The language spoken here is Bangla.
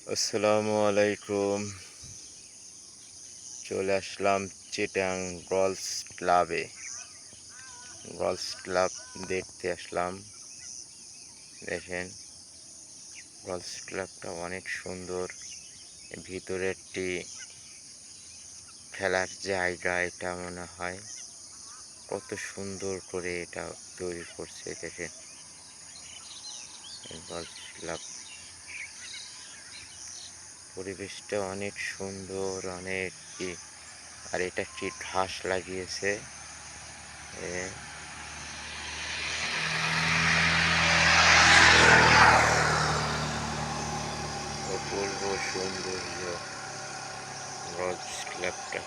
আসসালামু আলাইকুম। চলে আসলাম চিটাং গলফ ক্লাবে। গলফ ক্লাব দেখতে আসলাম। দেখেন, গলফ ক্লাবটা অনেক সুন্দর। ভিতরে একটি খেলার জায়গা, এটা মনে হয়। কত সুন্দর করে এটা তৈরি করছে দেখেন। এই গলফ ক্লাব পরিবেশটা অনেক সুন্দর, অনেক আর এটা কি ঘাস লাগিয়েছে। এ অপূর্ব সৌন্দর্য গলফ ক্লাবটা।